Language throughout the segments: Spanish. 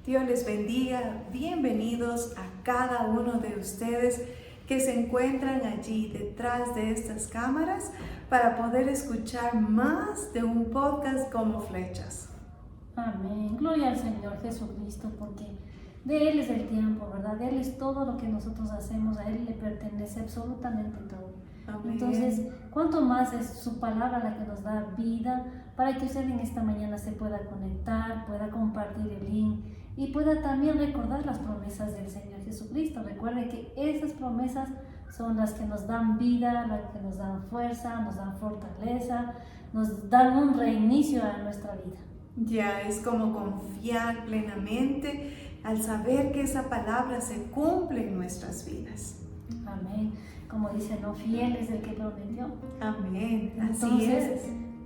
Dios les bendiga. Bienvenidos a cada uno de ustedes que se encuentran allí detrás de estas cámaras para poder escuchar más de un podcast como Flechas. Amén. Gloria al Señor Jesucristo, porque de Él es el tiempo, ¿verdad? De Él es todo lo que nosotros hacemos, a Él le pertenece absolutamente todo. Amén. Entonces, ¿cuánto más es su palabra la que nos da vida para que usted en esta mañana se pueda conectar, pueda compartir el link y pueda también recordar las promesas del Señor Jesucristo? Recuerde que esas promesas son las que nos dan vida, las que nos dan fuerza, nos dan fortaleza, nos dan un reinicio a nuestra vida. Ya es como confiar plenamente al saber que esa palabra se cumple en nuestras vidas. Amén. Como dice, no fiel es el que prometió. Amén. Así Entonces, es.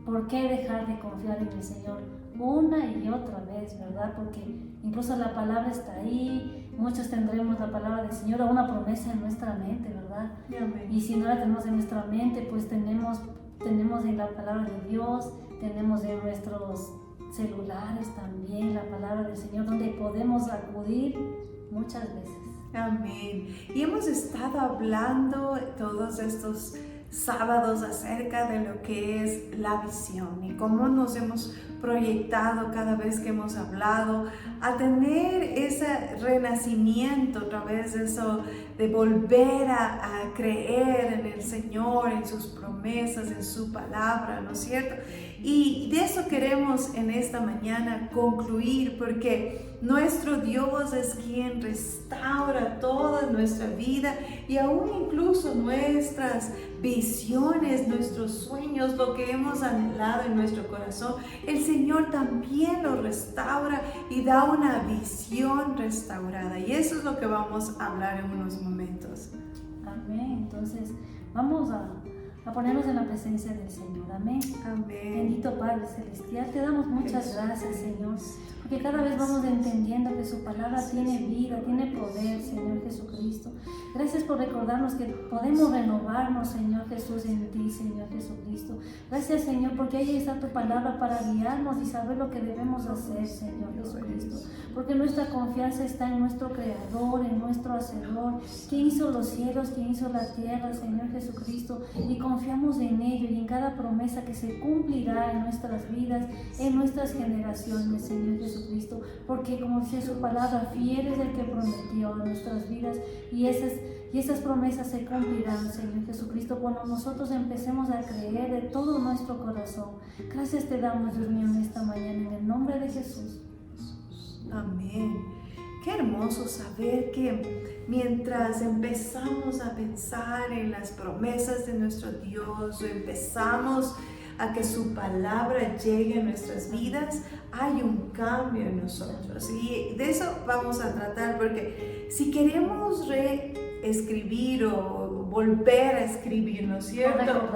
¿por qué dejar de confiar en el Señor una y otra vez, verdad? Porque incluso la palabra está ahí, muchos tendremos la palabra del Señor o una promesa en nuestra mente, ¿verdad? Amén. Y si no la tenemos en nuestra mente, pues tenemos en la palabra de Dios, tenemos en nuestros celulares también la palabra del Señor, donde podemos acudir muchas veces. Amén. Y hemos estado hablando todos estos sábados acerca de lo que es la visión y cómo nos hemos proyectado cada vez que hemos hablado a tener ese renacimiento a través de eso, de volver a creer en el Señor, en sus promesas, en su palabra, ¿no es cierto? Y de eso queremos en esta mañana concluir, porque nuestro Dios es quien restaura toda nuestra vida y aún incluso nuestras visiones, nuestros sueños, lo que hemos anhelado en nuestro corazón. El Señor también lo restaura y da una visión restaurada. Y eso es lo que vamos a hablar en unos momentos. Amén. Entonces, vamos a ponernos en la presencia del Señor. Amén. Amén. Bendito Padre Celestial, te damos muchas gracias, Señor, porque cada vez vamos entendiendo que su palabra tiene vida, tiene poder, Señor Jesucristo. Gracias por recordarnos que podemos renovarnos, Señor Jesús, en ti, Señor Jesucristo. Gracias, Señor, porque ahí está tu palabra para guiarnos y saber lo que debemos hacer, Señor Jesucristo. Porque nuestra confianza está en nuestro Creador, en nuestro Hacedor, quien hizo los cielos, quien hizo la tierra, Señor Jesucristo, y confiamos en ello y en cada promesa que se cumplirá en nuestras vidas, en nuestras generaciones, Señor Jesucristo, porque como dice su palabra, fiel es el que prometió en nuestras vidas y esas promesas se cumplirán, Señor Jesucristo, cuando nosotros empecemos a creer de todo nuestro corazón. Gracias te damos, Dios mío, en esta mañana, en el nombre de Jesús. Amén. Qué hermoso saber que mientras empezamos a pensar en las promesas de nuestro Dios, empezamos a que su palabra llegue a nuestras vidas, hay un cambio en nosotros. Y de eso vamos a tratar, porque si queremos reescribir o volver a escribir, ¿no es cierto?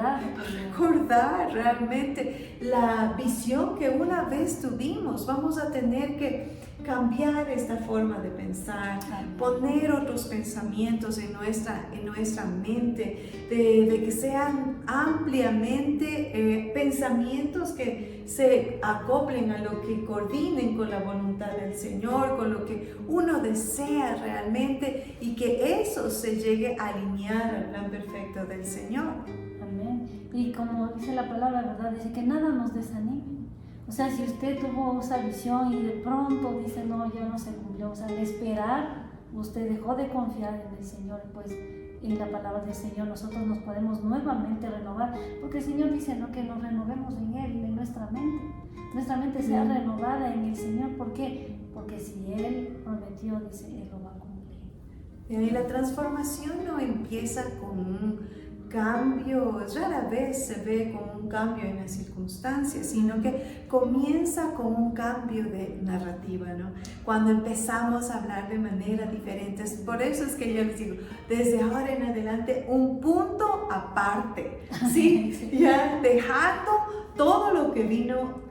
Recordar realmente la visión que una vez tuvimos. Vamos a tener que cambiar esta forma de pensar, poner otros pensamientos en nuestra mente, de que sean ampliamente pensamientos que se acoplen a lo que coordinen con la voluntad del Señor, con lo que uno desea realmente, y que eso se llegue a alinear al plan perfecto del Señor. Amén. Y como dice la palabra, ¿verdad? Dice que nada nos desanime. O sea, si usted tuvo esa visión y de pronto dice, no, ya no se cumplió, o sea, al esperar, usted dejó de confiar en el Señor, pues en la palabra del Señor nosotros nos podemos nuevamente renovar, porque el Señor dice, ¿no?, que nos renovemos en Él, en nuestra mente sea renovada en el Señor. ¿Por qué? Porque si Él prometió, dice, Él lo va a cumplir. Y la transformación no empieza con un cambio, rara vez se ve con un cambio en las circunstancias, sino que comienza con un cambio de narrativa, ¿no? Cuando empezamos a hablar de manera diferente. Por eso es que yo les digo, desde ahora en adelante, un punto aparte, ¿sí? Ya dejando todo lo que vino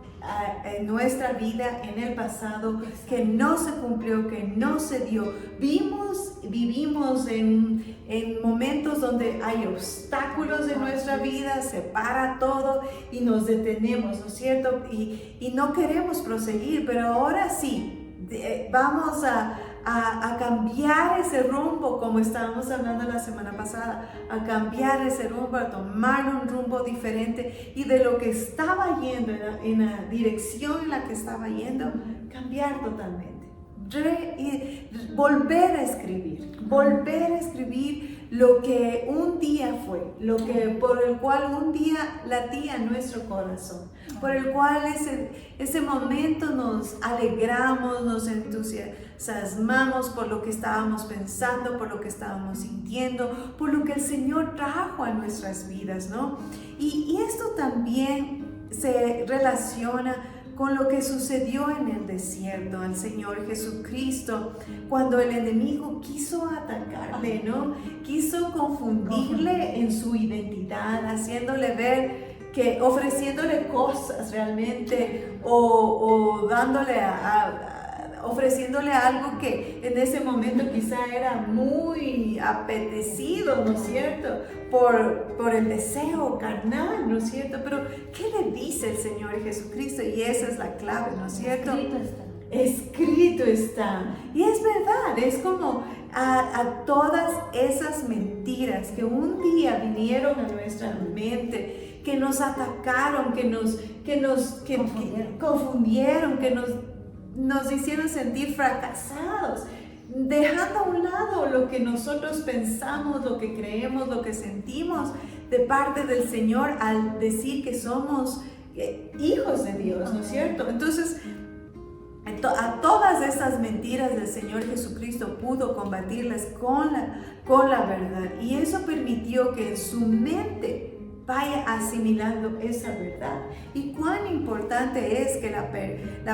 en nuestra vida en el pasado, que no se cumplió, que no se dio. Vivimos en momentos donde hay obstáculos en nuestra vida, se para todo y nos detenemos, ¿no es cierto? Y no queremos proseguir, pero ahora sí, vamos a cambiar ese rumbo, como estábamos hablando la semana pasada, a cambiar ese rumbo, a tomar un rumbo diferente y de lo que estaba yendo, en la dirección en la que estaba yendo, cambiar totalmente. Volver a escribir lo que un día fue, por el cual un día latía nuestro corazón, por el cual ese momento nos alegramos, nos entusiasmamos por lo que estábamos pensando, por lo que estábamos sintiendo, por lo que el Señor trajo a nuestras vidas, ¿no? Y esto también se relaciona con lo que sucedió en el desierto al Señor Jesucristo, cuando el enemigo quiso atacarle, ¿no? Quiso confundirle en su identidad, haciéndole ver ofreciéndole cosas realmente, o dándole ofreciéndole algo que en ese momento quizá era muy apetecido, ¿no es cierto? Por el deseo carnal, ¿no es cierto? Pero ¿qué le dice el Señor Jesucristo? Y esa es la clave, ¿no es cierto? Escrito está. Y es verdad, es como a todas esas mentiras que un día vinieron a nuestra mente, que nos atacaron, que nos confundieron, que nos hicieron sentir fracasados, dejando a un lado lo que nosotros pensamos, lo que creemos, lo que sentimos de parte del Señor al decir que somos hijos de Dios, ¿no es cierto? Entonces, a todas esas mentiras del Señor Jesucristo pudo combatirlas con la verdad, y eso permitió que en su mente vaya asimilando esa verdad. Y cuán importante es que la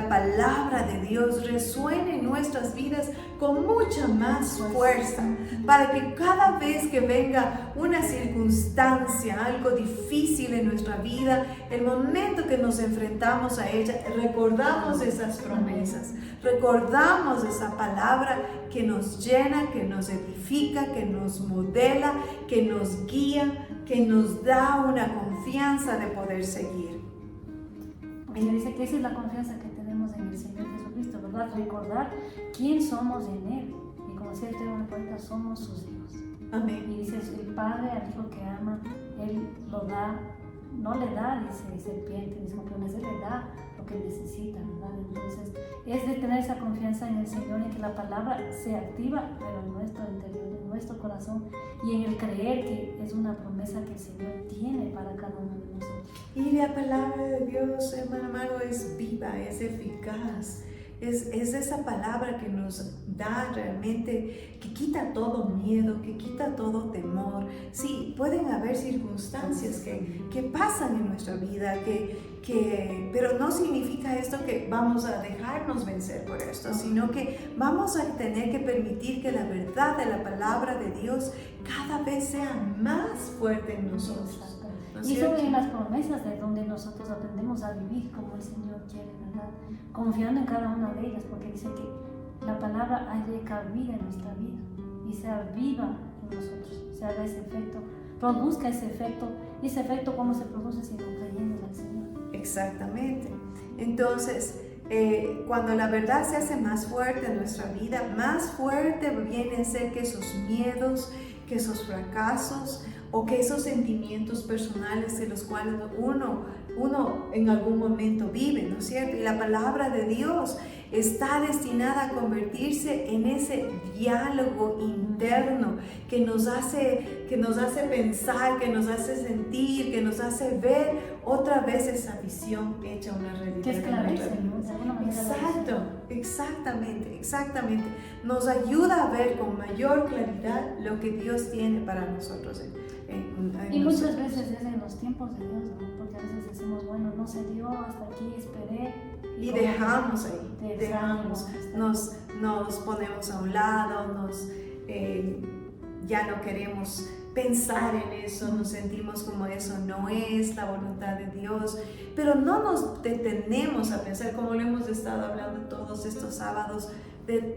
palabra de Dios resuene en nuestras vidas con mucha más fuerza, para que cada vez que venga una circunstancia, algo difícil en nuestra vida, el momento que nos enfrentamos a ella, recordamos esas promesas, recordamos esa palabra que nos llena, que nos edifica, que nos modela, que nos guía, que nos da una confianza de poder seguir. Porque dice que esa es la confianza que tenemos en el Señor Jesucristo, ¿verdad? Recordar quién somos en Él. Y como decía el tema de poeta, somos sus hijos. Amén. Y dice, el Padre al hijo que ama, Él lo da, no le da, dice serpiente, dice campeones, Él le da lo que necesita, ¿verdad? Entonces, es de tener esa confianza en el Señor, en que la palabra se activa, pero en nuestro interior, en nuestro corazón, y en el creer que es una promesa que el Señor tiene para cada uno de nosotros. Y la palabra de Dios, hermano amado, es viva, es eficaz. Es esa palabra que nos da realmente, que quita todo miedo, que quita todo temor. Sí, pueden haber circunstancias que pasan en nuestra vida, pero no significa esto que vamos a dejarnos vencer por esto, sino que vamos a tener que permitir que la verdad de la palabra de Dios cada vez sea más fuerte en nosotros. Y son en las promesas de donde nosotros aprendemos a vivir como el Señor quiere, ¿verdad? Confiando en cada una de ellas, porque dice que la palabra haya cabida en nuestra vida y sea viva en nosotros, se haga ese efecto, produzca ese efecto. ¿Y ese efecto cómo se produce? Sino creyendo al Señor. Exactamente. Entonces, cuando la verdad se hace más fuerte en nuestra vida, más fuerte viene a ser que esos miedos, que esos fracasos, o que esos sentimientos personales de los cuales uno en algún momento vive, ¿no es cierto? Y la palabra de Dios está destinada a convertirse en ese diálogo interno que nos hace pensar, que nos hace sentir, que nos hace ver otra vez esa visión hecha una realidad. Que esclarece, ¿no? Exacto, exactamente. Nos ayuda a ver con mayor claridad lo que Dios tiene para nosotros. Y muchas veces es en los tiempos de Dios, ¿no? Porque a veces decimos, bueno, no se dio, hasta aquí esperé. Y dejamos ahí, nos ponemos a un lado, ya no queremos pensar en eso, nos sentimos como eso no es la voluntad de Dios, pero no nos detenemos a pensar, como lo hemos estado hablando todos estos sábados,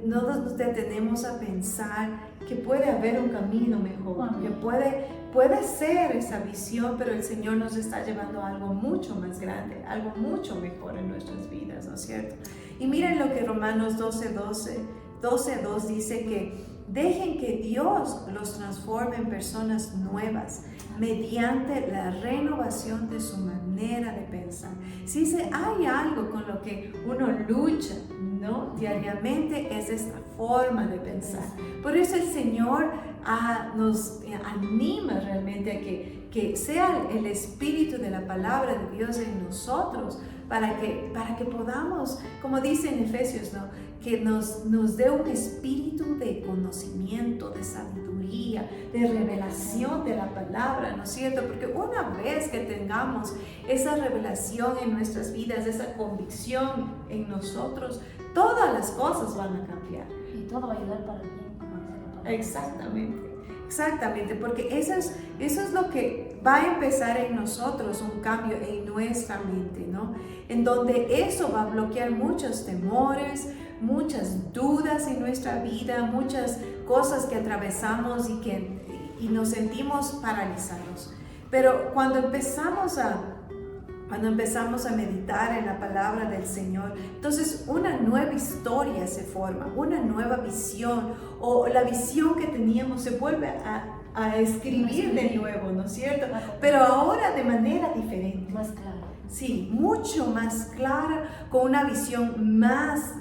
no nos detenemos a pensar que puede haber un camino mejor, que puede ser esa visión, pero el Señor nos está llevando a algo mucho más grande, algo mucho mejor en nuestras vidas, ¿no es cierto? Y miren lo que Romanos 12:2 dice, que dejen que Dios los transforme en personas nuevas mediante la renovación de su manera de pensar. Si hay algo con lo que uno lucha, ¿no?, diariamente, es esta forma de pensar. Por eso el Señor nos anima realmente a que sea el espíritu de la palabra de Dios en nosotros, para que podamos, como dice en Efesios, ¿no?, que nos dé un espíritu de conocimiento, de sabiduría, de revelación de la palabra, ¿no es cierto? Porque una vez que tengamos esa revelación en nuestras vidas, esa convicción en nosotros, todas las cosas van a cambiar. Y todo va a ayudar para el bien, como dice la palabra. Exactamente, porque eso es lo que va a empezar en nosotros, un cambio en nuestra mente, ¿no? En donde eso va a bloquear muchos temores, muchas dudas en nuestra vida, muchas cosas que atravesamos y nos sentimos paralizados. Pero cuando empezamos a meditar en la palabra del Señor, entonces una nueva historia se forma, una nueva visión, o la visión que teníamos se vuelve a escribir de nuevo, ¿no es cierto? Pero ahora de manera diferente. Más clara. Sí, mucho más clara, con una visión más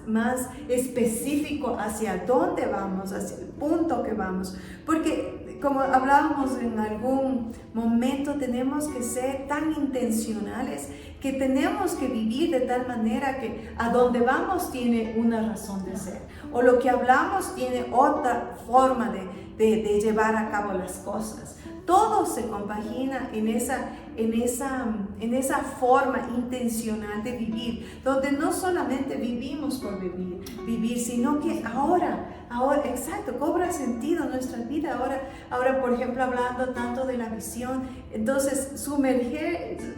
específico hacia dónde vamos, hacia el punto que vamos. Porque como hablábamos en algún momento, tenemos que ser tan intencionales que tenemos que vivir de tal manera que a donde vamos tiene una razón de ser, o lo que hablamos tiene otra forma de llevar a cabo las cosas. Todo se compagina en esa forma intencional de vivir, donde no solamente vivimos por vivir, sino que ahora, exacto, cobra sentido nuestra vida. Ahora, por ejemplo, hablando tanto de la visión, entonces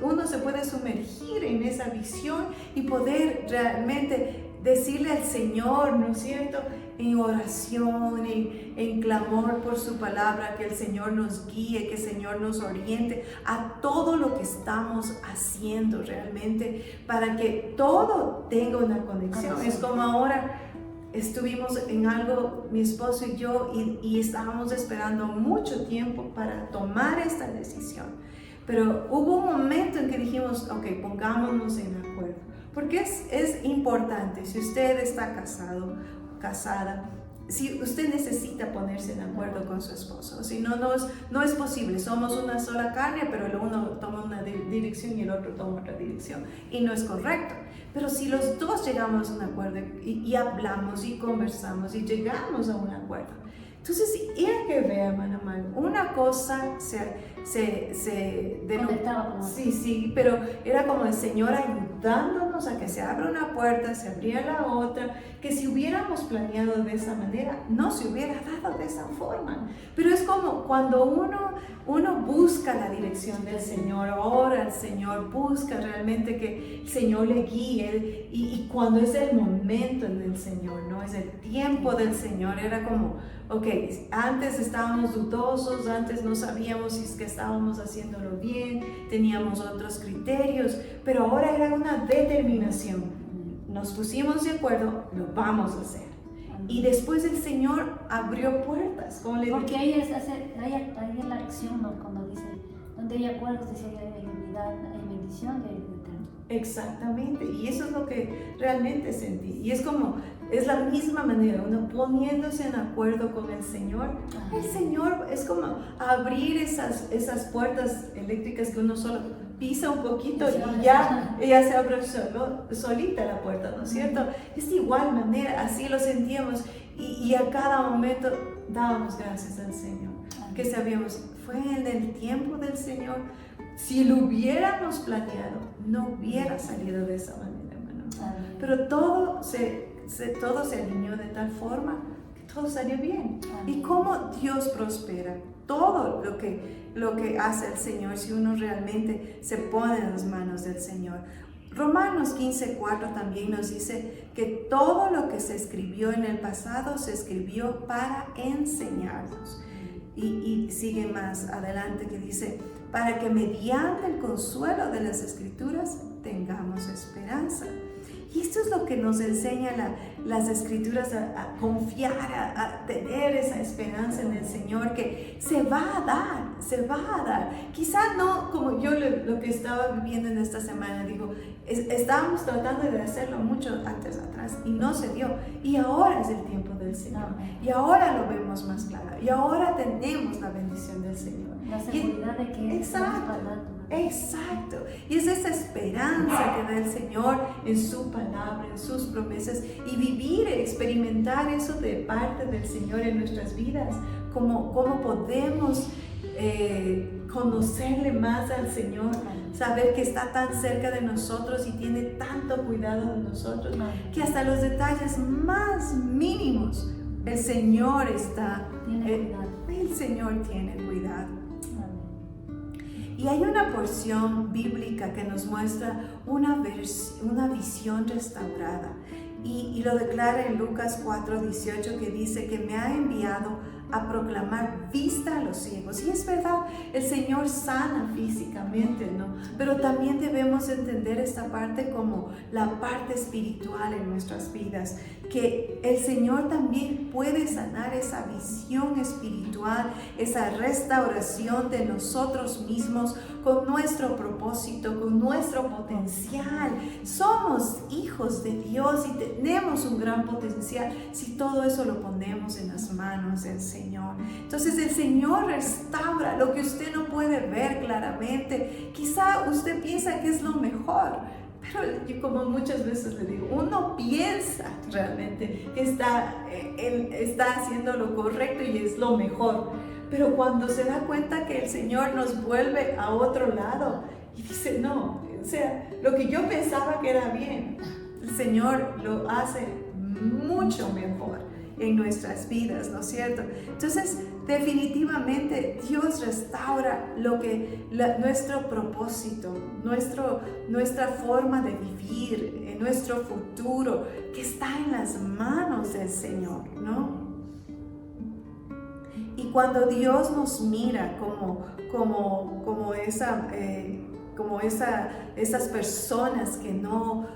uno se puede sumergir en esa visión y poder realmente decirle al Señor, ¿no es cierto?, en oración, en clamor por su palabra, que el Señor nos guíe, que el Señor nos oriente a todo lo que estamos haciendo realmente, para que todo tenga una conexión. Es como ahora estuvimos en algo, mi esposo y yo, y estábamos esperando mucho tiempo para tomar esta decisión. Pero hubo un momento en que dijimos, ok, pongámonos en acuerdo. Porque es importante, si usted está casado, casada, si usted necesita ponerse en acuerdo con su esposo, si no es posible, somos una sola carne, pero el uno toma una dirección y el otro toma otra dirección, y no es correcto. Pero si los dos llegamos a un acuerdo y hablamos y conversamos y llegamos a un acuerdo, entonces hay que ver, hermano, una cosa sí, pero era como el Señor ayudándonos a que se abra una puerta, se abría la otra, que si hubiéramos planeado de esa manera, no se hubiera dado de esa forma. Pero es como cuando uno busca la dirección del Señor, ora al Señor, busca realmente que el Señor le guíe, y cuando es el momento del Señor, ¿no? Es el tiempo del Señor, era como, ok, antes estábamos dudosos, antes no sabíamos si es que estábamos haciéndolo bien, teníamos otros criterios, pero ahora era una determinación. Nos pusimos de acuerdo, lo vamos a hacer. Y después el Señor abrió puertas. Porque ahí es la acción, ¿no? Cuando dice, donde hay acuerdos, dice, hay unidad, hay bendición y hay eterno. Exactamente, y eso es lo que realmente sentí. Y es la misma manera, uno poniéndose en acuerdo con el Señor. El Señor es como abrir esas puertas eléctricas que uno solo pisa un poquito y ya se abre solita la puerta, ¿no es cierto? Es de igual manera, así lo sentíamos, y a cada momento dábamos gracias al Señor, que sabíamos, fue en el tiempo del Señor. Si lo hubiéramos planeado, no hubiera salido de esa manera, hermano. Pero todo se alineó de tal forma que todo salió bien. Y cómo Dios prospera todo lo que hace el Señor, si uno realmente se pone en las manos del Señor. Romanos 15:4 también nos dice que todo lo que se escribió en el pasado se escribió para enseñarnos. Y sigue más adelante que dice, para que mediante el consuelo de las Escrituras tengamos esperanza. Y esto es lo que nos enseña las Escrituras a confiar, a tener esa esperanza en el Señor, que se va a dar. Quizás no como yo lo que estaba viviendo en esta semana, digo, estábamos tratando de hacerlo mucho antes atrás y no se dio. Y ahora es el tiempo del Señor. Y ahora lo vemos más claro. Y ahora tenemos la bendición del Señor. La seguridad de que Exacto. Y es esa esperanza que da el Señor en su palabra, en sus promesas, y vivir, experimentar eso de parte del Señor en nuestras vidas. Cómo podemos conocerle más al Señor, saber que está tan cerca de nosotros y tiene tanto cuidado de nosotros, que hasta los detalles más mínimos el Señor el Señor tiene cuidado. Y hay una porción bíblica que nos muestra una visión restaurada. Y lo declara en Lucas 4:18, que dice que me ha enviado a proclamar vista a los ciegos. Y es verdad, el Señor sana físicamente, ¿no? Pero también debemos entender esta parte como la parte espiritual en nuestras vidas, que el Señor también puede sanar esa visión espiritual, esa restauración de nosotros mismos con nuestro propósito, con nuestro potencial. Somos hijos de Dios y tenemos un gran potencial si todo eso lo ponemos en las manos del Señor. Entonces el Señor restaura lo que usted no puede ver claramente. Quizá usted piensa que es lo mejor, pero yo, como muchas veces le digo, uno piensa realmente que él está haciendo lo correcto y es lo mejor, pero cuando se da cuenta que el Señor nos vuelve a otro lado y dice, no, o sea, lo que yo pensaba que era bien, el Señor lo hace mucho mejor en nuestras vidas, ¿no es cierto? Entonces, definitivamente Dios restaura nuestro propósito, nuestra forma de vivir, nuestro futuro, que está en las manos del Señor, ¿no? Y cuando Dios nos mira como esas personas que no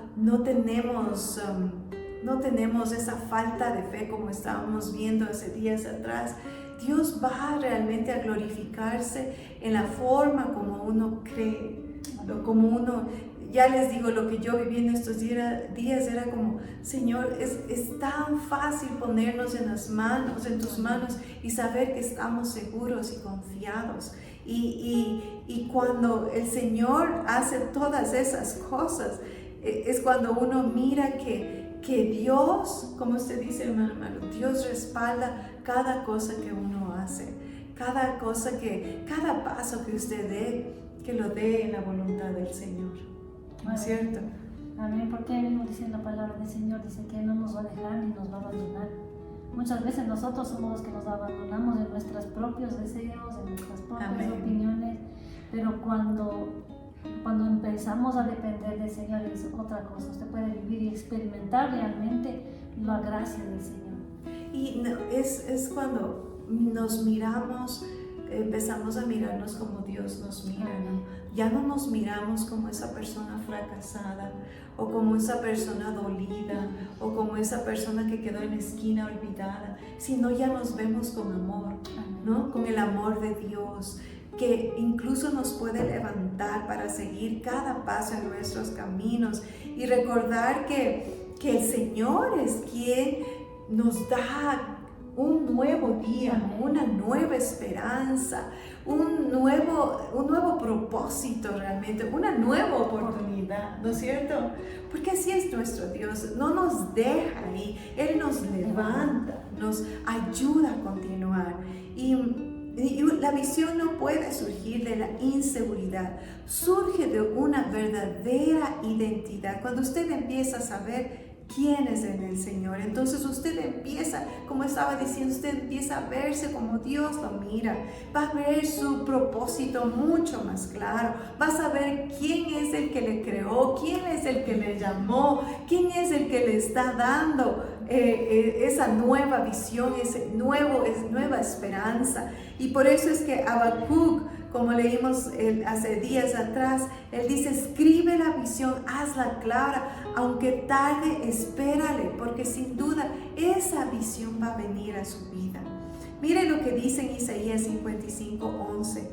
tenemos esa falta de fe como estábamos viendo hace días atrás, Dios va realmente a glorificarse en la forma como uno cree, ya les digo, lo que yo viví en estos días era como, Señor, es tan fácil ponernos en tus manos y saber que estamos seguros y confiados. Y cuando el Señor hace todas esas cosas, es cuando uno mira que Dios, como usted dice, hermano, Dios respalda cada cosa que uno hace, cada paso que usted dé, que lo dé en la voluntad del Señor. ¿No es cierto? Amén, porque ahí mismo dice la palabra del Señor, dice que no nos va a dejar ni nos va a abandonar. Muchas veces nosotros somos los que nos abandonamos en nuestros propios deseos, en nuestras propias opiniones, pero cuando empezamos a depender del Señor es otra cosa. Usted puede vivir y experimentar realmente la gracia del Señor. Y es cuando nos miramos, empezamos a mirarnos como Dios nos mira, ¿no? Ya no nos miramos como esa persona fracasada, o como esa persona dolida, o como esa persona que quedó en la esquina olvidada, sino ya nos vemos con amor, ¿no? Con el amor de Dios, que incluso nos puede levantar para seguir cada paso en nuestros caminos y recordar que el Señor es quien nos da un nuevo día, una nueva esperanza, un nuevo propósito realmente, una nueva oportunidad, ¿no es cierto? Porque así es nuestro Dios, no nos deja ahí, Él nos levanta, nos ayuda a continuar. Y la visión no puede surgir de la inseguridad, surge de una verdadera identidad. Cuando usted empieza a saber quién es en el Señor, entonces usted empieza, como estaba diciendo, usted empieza a verse como Dios lo mira, va a ver su propósito mucho más claro, va a saber quién es el que le creó, quién es el que le llamó, quién es el que le está dando esa nueva visión, es nueva esperanza. Y por eso es que Habacuc, como leímos hace días atrás, él dice: escribe la visión, hazla clara, aunque tarde, espérale, porque sin duda esa visión va a venir a su vida. Mire lo que dice en Isaías 55:11.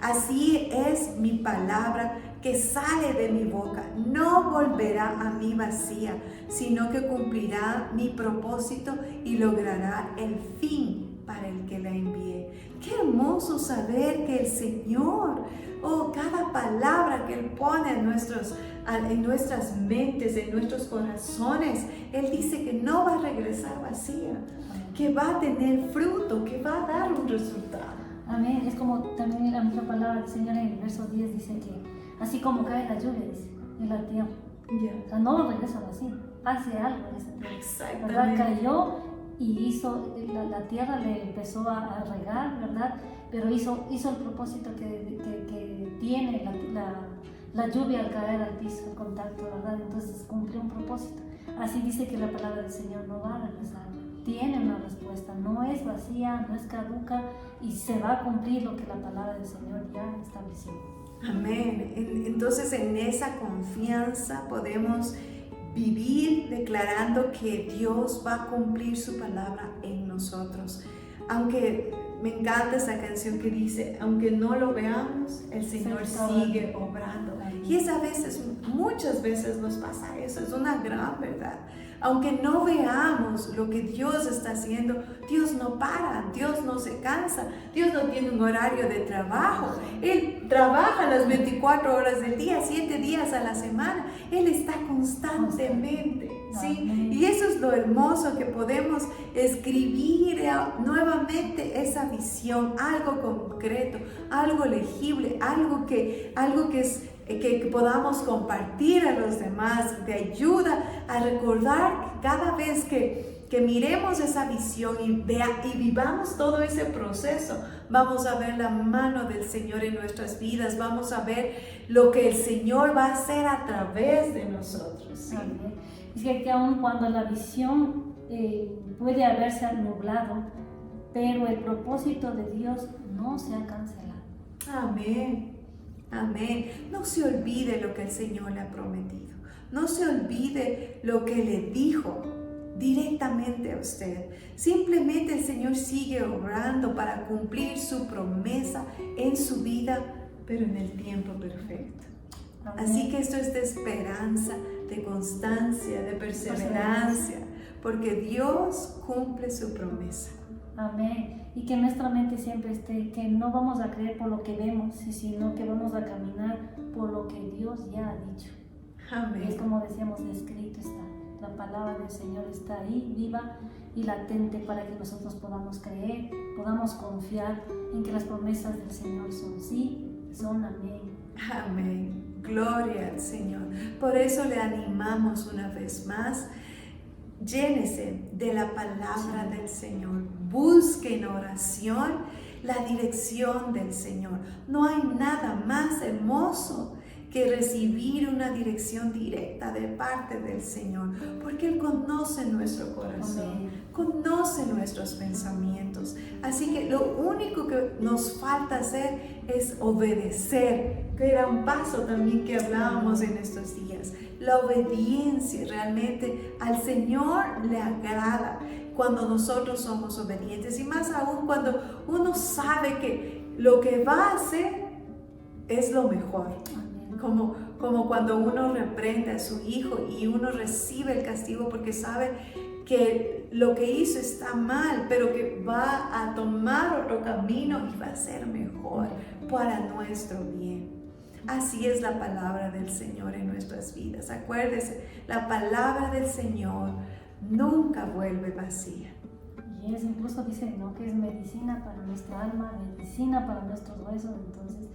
Así es mi palabra que sale de mi boca, no volverá a mí vacía, sino que cumplirá mi propósito y logrará el fin para el que la envié. Qué hermoso saber que el Señor, cada palabra que Él pone en nuestras mentes, en nuestros corazones, Él dice que no va a regresar vacía, que va a tener fruto, que va a dar un resultado. Amén. Es como también la misma palabra del Señor en el verso 10 dice que así como cae la lluvia, dice, en la tierra. O sea, no regresa vacío, hace algo en esa tierra. Exactamente. ¿Verdad? Cayó y hizo, la tierra le empezó a regar, ¿verdad? Pero hizo el propósito que tiene la lluvia al caer al piso, al contacto, ¿verdad? Entonces cumplió un propósito. Así dice que la palabra del Señor no va a regresar. Tiene una respuesta, no es vacía, no es caduca, y se va a cumplir lo que la palabra del Señor ya estableció. Amén. Entonces, en esa confianza podemos vivir declarando que Dios va a cumplir su palabra en nosotros. Aunque me encanta esa canción que dice: aunque no lo veamos, el Señor sigue obrando. Y es muchas veces nos pasa eso, es una gran verdad. Aunque no veamos lo que Dios está haciendo, Dios no para, Dios no se cansa, Dios no tiene un horario de trabajo. Él trabaja las 24 horas del día, 7 días a la semana. Él está constantemente, ¿sí? Y eso es lo hermoso, que podemos escribir nuevamente esa visión, algo concreto, algo legible, algo que podamos compartir a los demás, de ayuda a recordar que cada vez que miremos esa visión y vivamos todo ese proceso, vamos a ver la mano del Señor en nuestras vidas, vamos a ver lo que el Señor va a hacer a través de nosotros. ¿Sí? Es que aun cuando la visión puede haberse nublado, pero el propósito de Dios no se ha cancelado. Amén. Amén. No se olvide lo que el Señor le ha prometido. No se olvide lo que le dijo directamente a usted. Simplemente el Señor sigue obrando para cumplir su promesa en su vida, pero en el tiempo perfecto. Amén. Así que esto es de esperanza, de constancia, de perseverancia, porque Dios cumple su promesa. Amén. Y que nuestra mente siempre esté, que no vamos a creer por lo que vemos, sino que vamos a caminar por lo que Dios ya ha dicho. Amén. Es como decíamos, escrito está. La palabra del Señor está ahí, viva y latente, para que nosotros podamos creer, podamos confiar en que las promesas del Señor son sí, son amén. Amén. Gloria al Señor. Por eso le animamos una vez más. Llénese de la palabra del Señor. Busque en oración la dirección del Señor. No hay nada más hermoso que recibir una dirección directa de parte del Señor, porque Él conoce nuestro corazón, conoce nuestros pensamientos. Así que lo único que nos falta hacer es obedecer, que era un paso también que hablábamos en estos días. La obediencia realmente al Señor le agrada cuando nosotros somos obedientes, y más aún cuando uno sabe que lo que va a hacer es lo mejor. Como cuando uno reprende a su hijo y uno recibe el castigo porque sabe que lo que hizo está mal, pero que va a tomar otro camino y va a ser mejor para nuestro bien. Así es la palabra del Señor en nuestras vidas. Acuérdese, la palabra del Señor nunca vuelve vacía. Y es, incluso dice, ¿no?, que es medicina para nuestra alma, medicina para nuestros huesos. Entonces,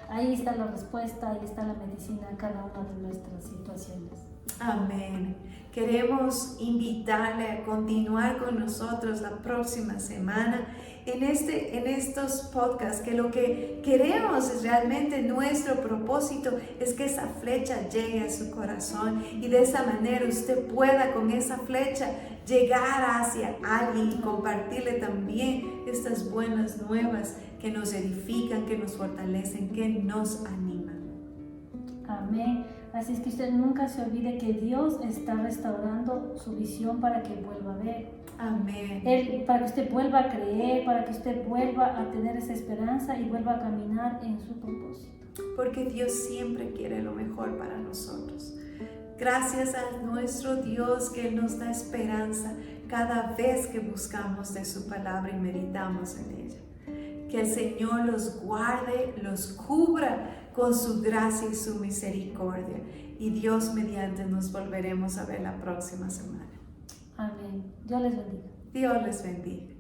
ahí está la respuesta, ahí está la medicina en cada una de nuestras situaciones. Amén. Queremos invitarle a continuar con nosotros la próxima semana en estos podcasts, que lo que queremos es realmente, nuestro propósito es que esa flecha llegue a su corazón y de esa manera usted pueda con esa flecha llegar hacia alguien y compartirle también estas buenas nuevas que nos edifican, que nos fortalecen, que nos animan. Amén. Así es que usted nunca se olvide que Dios está restaurando su visión para que vuelva a ver. Amén. Para que usted vuelva a creer, para que usted vuelva a tener esa esperanza y vuelva a caminar en su propósito. Porque Dios siempre quiere lo mejor para nosotros. Gracias a nuestro Dios que nos da esperanza cada vez que buscamos de su palabra y meditamos en ella. Que el Señor los guarde, los cubra con su gracia y su misericordia. Y Dios mediante nos volveremos a ver la próxima semana. Amén. Dios les bendiga. Dios les bendiga.